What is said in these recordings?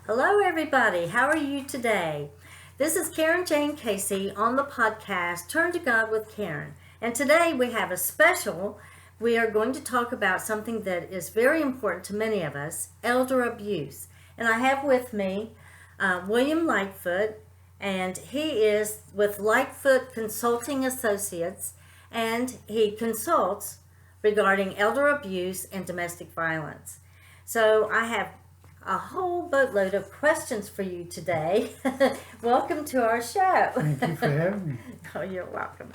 Hello, everybody. How are you today? This is Carin Jane Casey on the podcast Turn to God with Carin. And today we have a special. We are going to talk about something that is very important to many of us, elder abuse. And I have with me William Lightfoot, and he is with Lightfoot Consulting Associates, and he consults regarding elder abuse and domestic violence. So I have a whole boatload of questions for you today. Welcome to our show. Thank you for having me. Oh, you're welcome.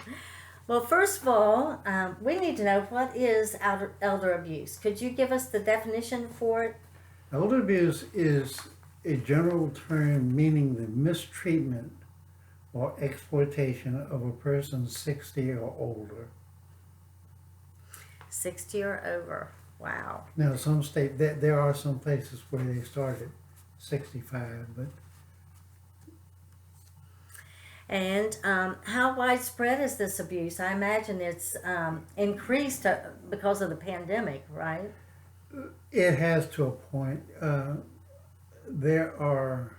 Well, first of all, we need to know what is elder abuse. Could you give us the definition for it? Elder abuse is a general term meaning the mistreatment or exploitation of a person 60 or older. 60 or over. Wow. Now, some state that there are some places where they start at 65, but And how widespread is this abuse? I imagine it's increased because of the pandemic, right? it has to a point. There are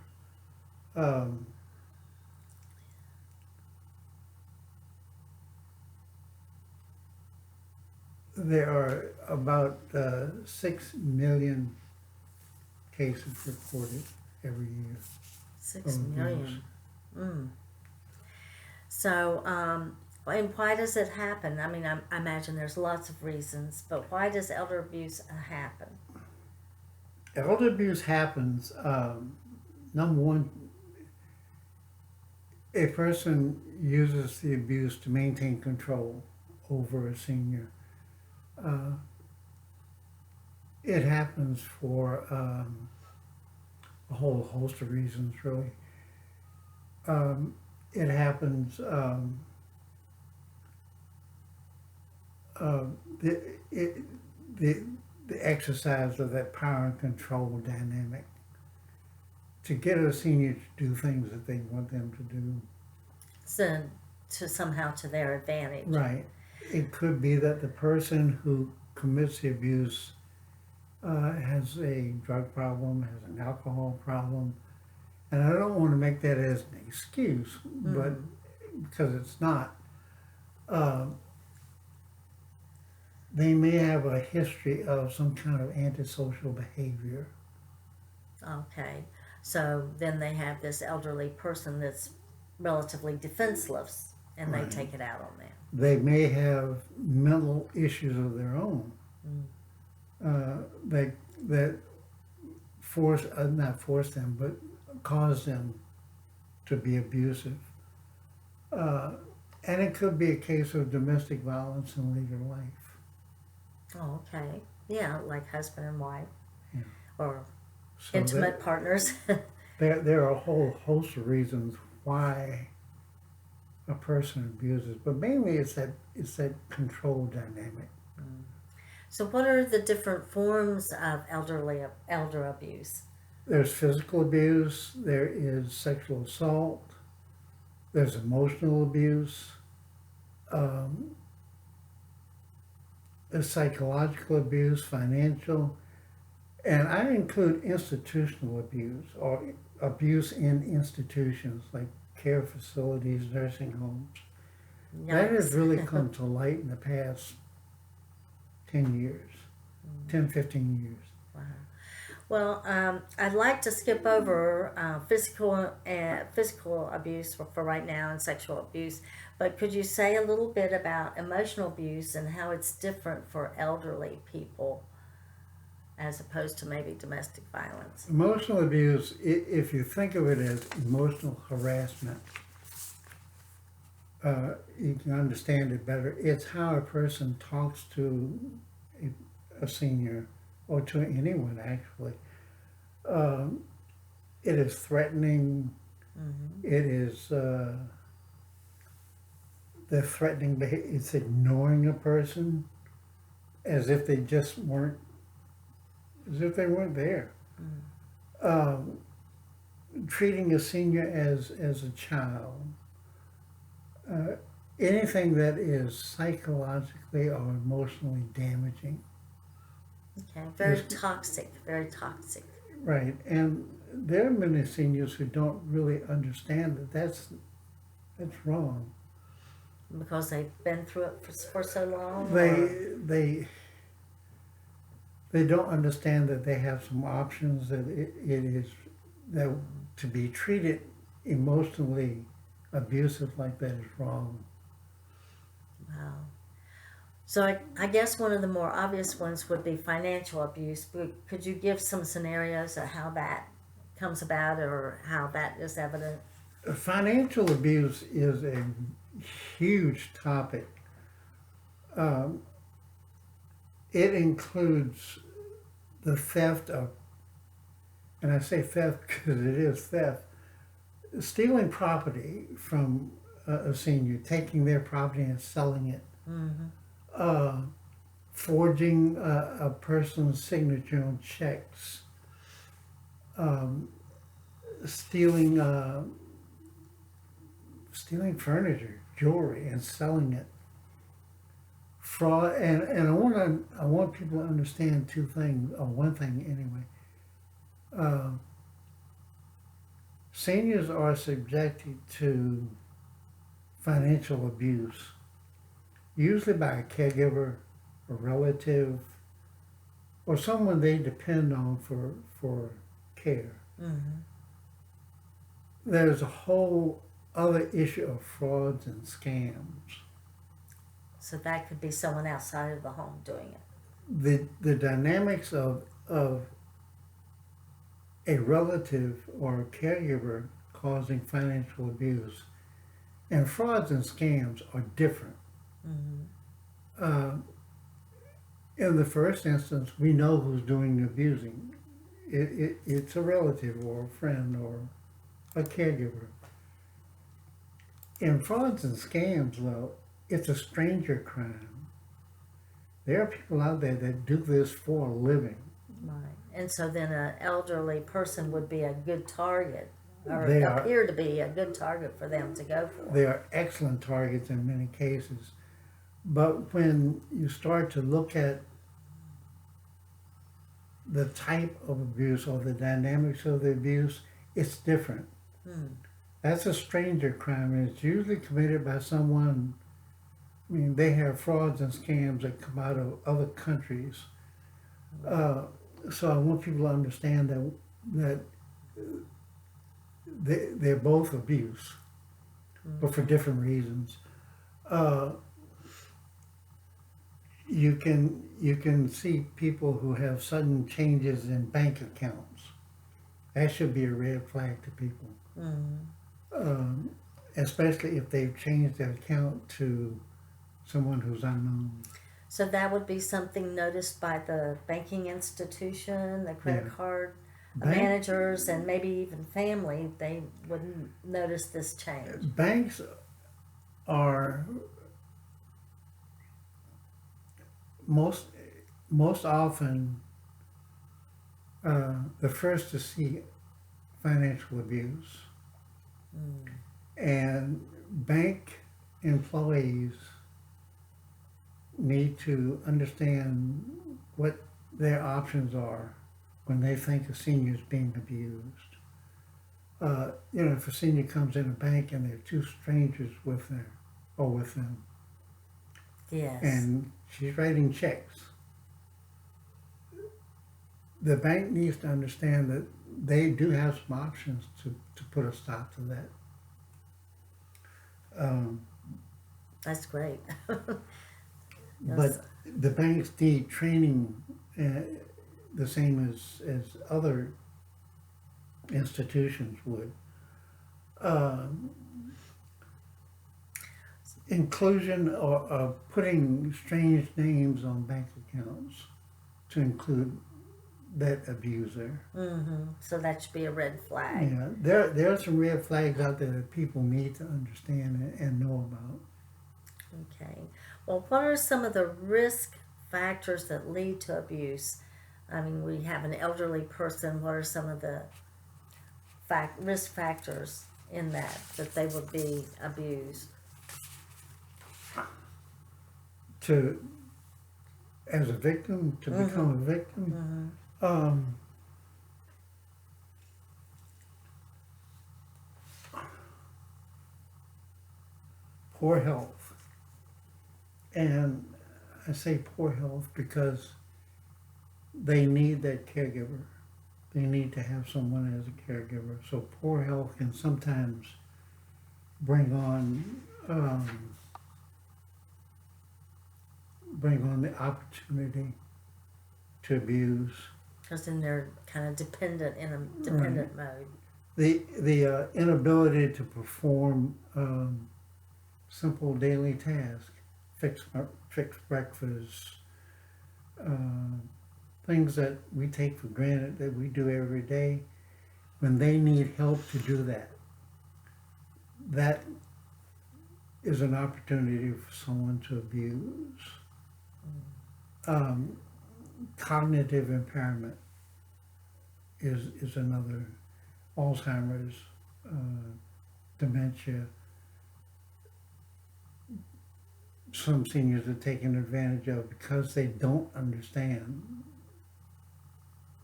there are about 6 million cases reported every year. 6 of million. abuse. Mm. So, and why does it happen? I mean, I imagine there's lots of reasons, but why does elder abuse happen? Elder abuse happens, number one, a person uses the abuse to maintain control over a senior. It happens for a whole host of reasons, really. It happens, the exercise of that power and control dynamic to get a senior to do things that they want them to do. So, somehow to their advantage. Right. It could be that the person who commits the abuse has a drug problem, has an alcohol problem, and I don't want to make that as an excuse, but because it's not. They may have a history of some kind of antisocial behavior. Okay. So then they have this elderly person that's relatively defenseless, and Right. they take it out on them. They may have mental issues of their own that force, not force them, but cause them to be abusive. And it could be a case of domestic violence in later life. Oh, okay. Yeah, like husband and wife, Yeah. or So intimate partners. there are a whole host of reasons why a person abuses, but mainly it's that control dynamic. So what are the different forms of elder abuse? There's physical abuse, there is sexual assault, there's emotional abuse, there's psychological abuse, financial, and I include institutional abuse or abuse in institutions like care facilities, nursing homes. That has really come to light in the past 10 years, 10, 15 years. Wow. Well, I'd like to skip over physical abuse for right now and sexual abuse, but could you say a little bit about emotional abuse and how it's different for elderly people as opposed to maybe domestic violence? Emotional abuse, if you think of it as emotional harassment, you can understand it better. It's how a person talks to a senior or to anyone, actually. It is threatening. It is the threatening behavior. It's ignoring a person as if they just weren't, as if they weren't there. Treating a senior as a child. Anything that is psychologically or emotionally damaging. Okay, very toxic, very toxic. Right, and there are many seniors who don't really understand that that's wrong. Because they've been through it for so long? They Or? they they don't understand that they have some options, that it is that to be treated emotionally abusive like that is wrong. Wow. So I guess one of the more obvious ones would be financial abuse. But could you give some scenarios of how that comes about or how that is evident? Financial abuse is a huge topic. Um, it includes the theft of, and I say theft because it is theft, stealing property from a senior, taking their property and selling it, Mm-hmm. uh, forging a person's signature on checks, um, stealing stealing furniture, jewelry, and selling it. Fraud, and I want people to understand two things, or one thing anyway. Uh, Seniors are subjected to financial abuse, usually by a caregiver, a relative, or someone they depend on for care. Mm-hmm. There's a whole other issue of frauds and scams. So that could be someone outside of the home doing it. The dynamics of a relative or a caregiver causing financial abuse and frauds and scams are different. Mm-hmm. Uh, in the first instance, we know who's doing the abusing. It's a relative or a friend or a caregiver. In frauds and scams, though, it's a stranger crime. There are people out there that do this for a living. Right. And so then an elderly person would be a good target, or They are. appear to be a good target for them to go for. They are excellent targets in many cases. But when you start to look at the type of abuse or the dynamics of the abuse, it's different. That's a stranger crime, and it's usually committed by someone. I mean, they have frauds and scams that come out of other countries. So I want people to understand that they're both abuse, but for different reasons. You can see people who have sudden changes in bank accounts. That should be a red flag to people. Especially if they've changed their account to someone who's unknown. So that would be something noticed by the banking institution, the credit card managers, and maybe even family. They wouldn't notice this change. Banks are most often the first to see financial abuse. And bank employees need to understand what their options are when they think a senior is being abused. If a senior comes in a bank and there are two strangers with them, Yes. and she's writing checks, the bank needs to understand that they do have some options to put a stop to that. That's great. But the banks need training the same as other institutions would. Inclusion or putting strange names on bank accounts to include that abuser. So that should be a red flag. Yeah, there are some red flags out there that people need to understand and know about. Okay. Well, what are some of the risk factors that lead to abuse? I mean, we have an elderly person. What are some of the risk factors in that they would be abused? As a victim, to become a victim, poor health. And I say poor health because they need that caregiver. They need to have someone as a caregiver. So poor health can sometimes bring on the opportunity to abuse. Because then they're kind of dependent in a dependent mode. The inability to perform simple daily tasks, fix breakfast, things that we take for granted that we do every day, when they need help to do that, that is an opportunity for someone to abuse. Cognitive impairment is another. Alzheimer's, dementia. Some seniors are taken advantage of because they don't understand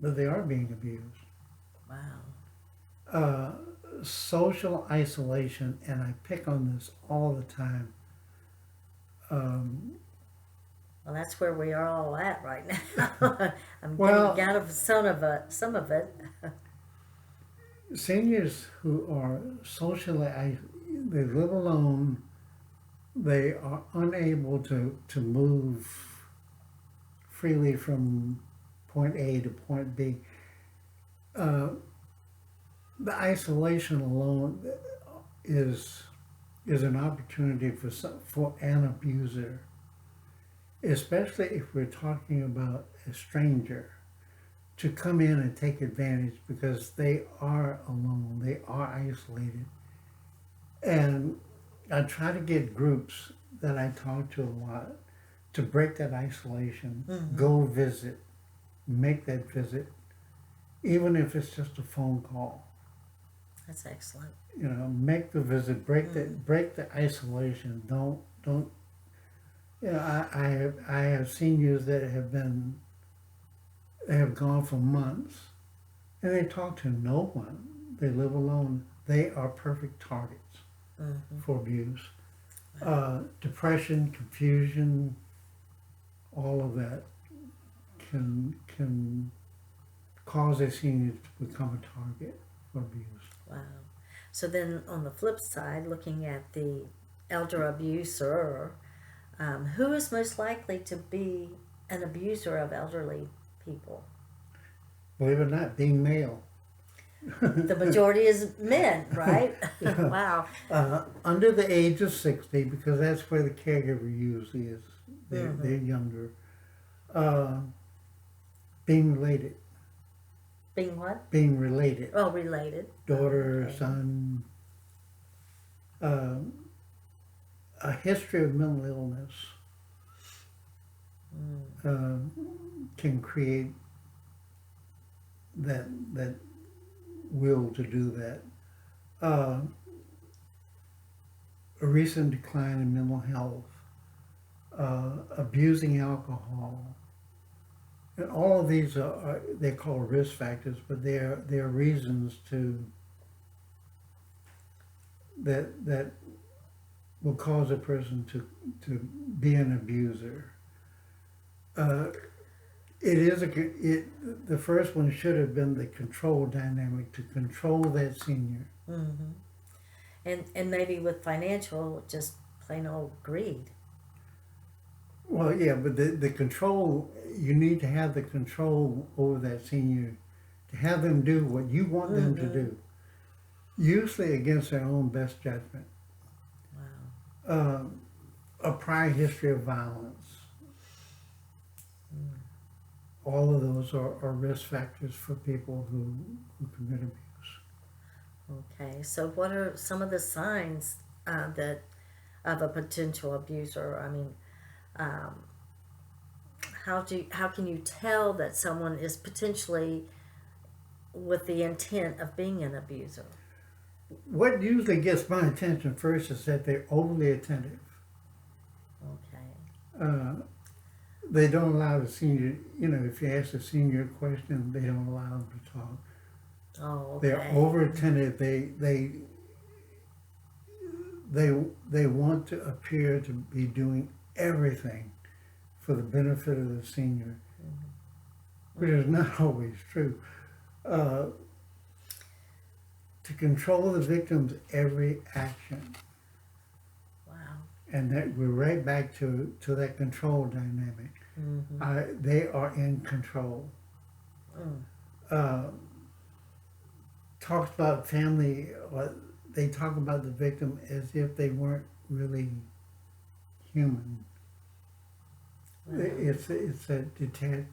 that they are being abused. Wow. Social isolation, and I pick on this all the time. Well, that's where we are all at right now. I'm Well, getting out of some of it. Seniors who are socially they live alone, they are unable to move freely from point A to point B. The isolation alone is an opportunity for an abuser, especially if we're talking about a stranger, to come in and take advantage because they are alone, they are isolated. And I try to get groups that I talk to a lot to break that isolation, go visit, make that visit, even if it's just a phone call. That's excellent. You know, make the visit, break the isolation. Don't. You know, I have seniors that have gone for months, and they talk to no one. They live alone. They are perfect targets for abuse. Depression, confusion, all of that can cause a senior to become a target for abuse. Wow. So then on the flip side, looking at the elder abuser, who is most likely to be an abuser of elderly people? Believe it or not, being male. The majority is men, right? Wow. Under the age of 60, because that's where the caregiver usually is. They're younger. Being related. Being what? Being related. Oh, related. Daughter, Okay. son. A history of mental illness can create that will to do that. A recent decline in mental health, abusing alcohol, and all of these are they're called risk factors, but they're reasons that will cause a person to be an abuser. The first one should have been the control dynamic, to control that senior. And maybe with financial, just plain old greed. Well, yeah, but the control, you need to have the control over that senior, to have them do what you want them to do, usually against their own best judgment. Wow. A prior history of violence. All of those are risk factors for people who commit abuse. Okay, so what are some of the signs that of a potential abuser? I mean, how can you tell that someone is potentially with the intent of being an abuser? What usually gets my attention first is that they're overly attentive. Okay. They don't allow the senior, if you ask the senior a question, they don't allow them to talk. Oh, okay. They're over attentive. They they want to appear to be doing everything for the benefit of the senior, which is not always true. To control the victim's every action. Wow. And that we're right back to that control dynamic. They are in control. Talks about family, they talk about the victim as if they weren't really human. It's a detached,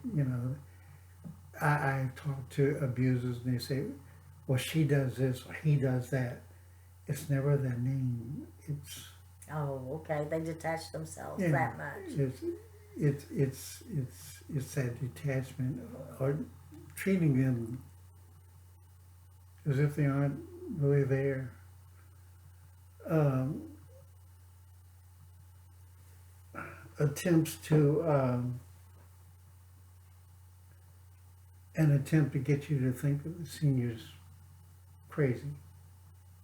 I talk to abusers and they say, well, she does this or he does that. It's never their name. It's okay. They detach themselves that much. It's that detachment or treating them as if they aren't really there. Attempts to an attempt to get you to think that the senior's crazy.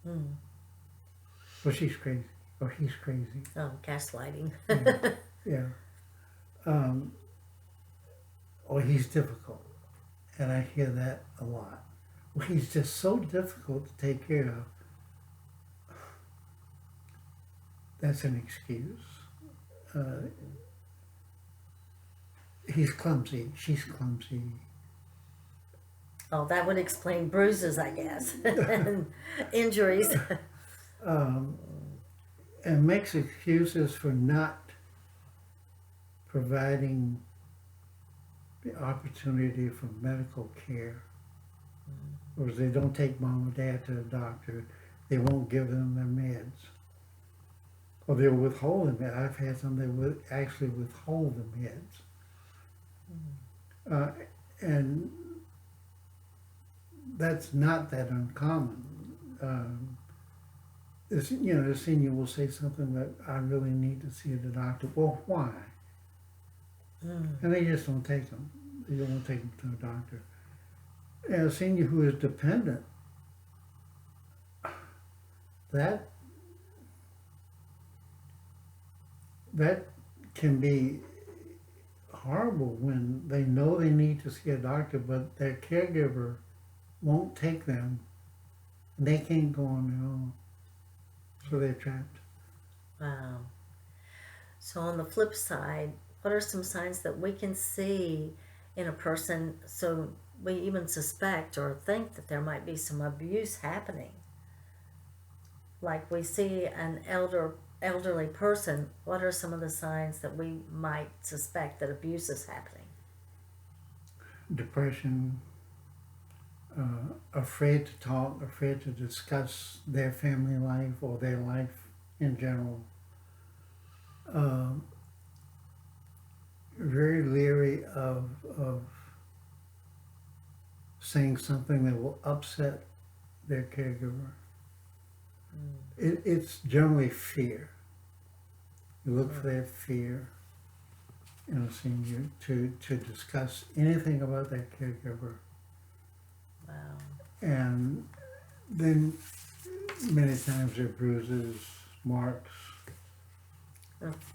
Well, she's crazy, or he's crazy. Oh, gaslighting. Yeah. Or he's difficult, and I hear that a lot. Well, he's just so difficult to take care of. That's an excuse. He's clumsy. She's clumsy. Oh, that would explain bruises, I guess, and injuries. And makes excuses for not providing the opportunity for medical care. Or they don't take mom or dad to the doctor, they won't give them their meds. Or they'll withhold them. I've had some that would actually withhold the meds. And that's not that uncommon. The senior will say something that I really need to see the doctor. Well, why? And they just don't take them. They don't take them to the doctor. And a senior who is dependent, that can be horrible when they know they need to see a doctor, but their caregiver won't take them. They can't go on their own. So they're trapped. Wow. So on the flip side, what are some signs that we can see in a person so we even suspect or think that there might be some abuse happening? Like we see an elderly person, what are some of the signs that we might suspect that abuse is happening? Depression, afraid to talk, afraid to discuss their family life or their life in general. Very leery of saying something that will upset their caregiver. It's generally fear. You look for that fear in a senior to discuss anything about that caregiver. Wow. And then many times there are bruises, marks.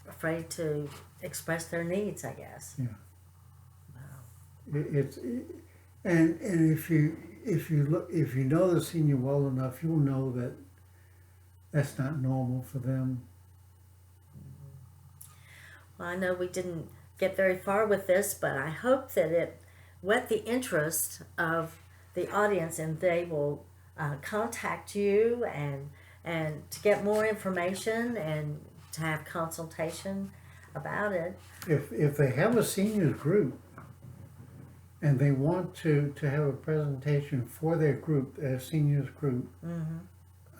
Afraid to express their needs, I guess. Yeah. Wow. And if you know the senior well enough, you'll know that that's not normal for them. Well, I know we didn't get very far with this, but I hope that it whet the interest of the audience and they will contact you and to get more information and to have consultation about it. If they have a seniors group and they want to have a presentation for their group, their seniors group,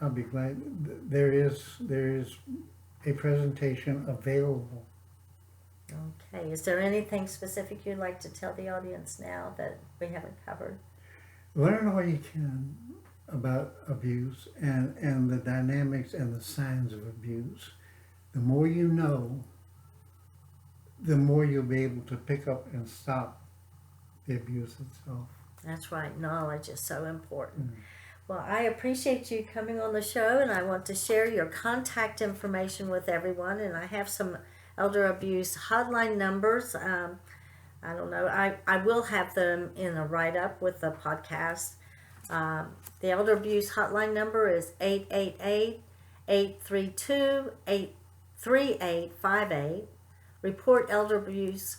I'll be glad. There is a presentation available. Okay. Is there anything specific you'd like to tell the audience now that we haven't covered? Learn all you can about abuse and the dynamics and the signs of abuse. The more you know, the more you'll be able to pick up and stop the abuse itself. That's right. Knowledge is so important. Well, I appreciate you coming on the show, and I want to share your contact information with everyone. And I have some elder abuse hotline numbers. I don't know. I will have them in a write-up with the podcast. The elder abuse hotline number is 888-832-3858. Report elder abuse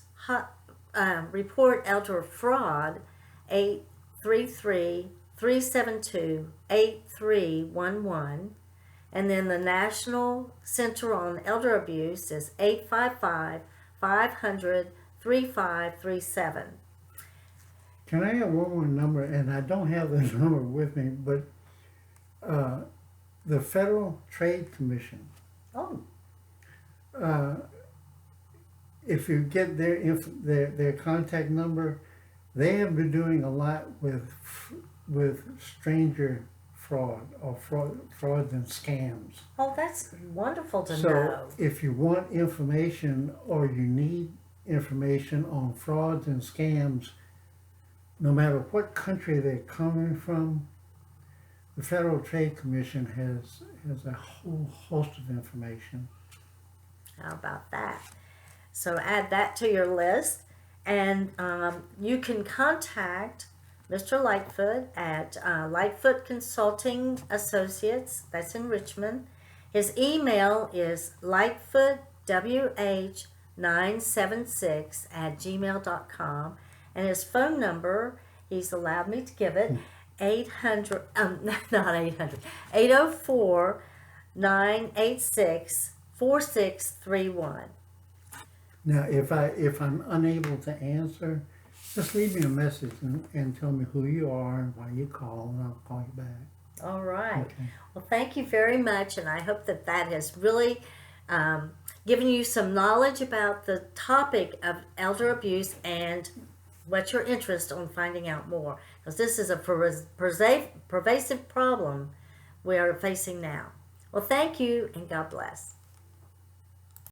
report elder fraud 833-372-8311. And then the National Center on Elder Abuse is 855-500-3537. Can I have one more number? And I don't have the number with me, but the Federal Trade Commission. Oh, If you get their contact number, they have been doing a lot with stranger fraud or frauds and scams. oh, that's wonderful to So know. if you want information or you need information on frauds and scams, no matter what country they're coming from, the Federal Trade Commission has a whole host of information. How about that? So add that to your list, and you can contact Mr. Lightfoot at Lightfoot Consulting Associates. That's in Richmond. His email is lightfootwh976@gmail.com, and his phone number, he's allowed me to give it, 800, not 800, 804-986-4631. Now, if I'm unable to answer, just leave me a message and tell me who you are and why you call, and I'll call you back. All right. Okay. Well, thank you very much, and I hope that has really given you some knowledge about the topic of elder abuse and what's your interest on finding out more, because this is a pervasive problem we are facing now. Well, thank you, and God bless.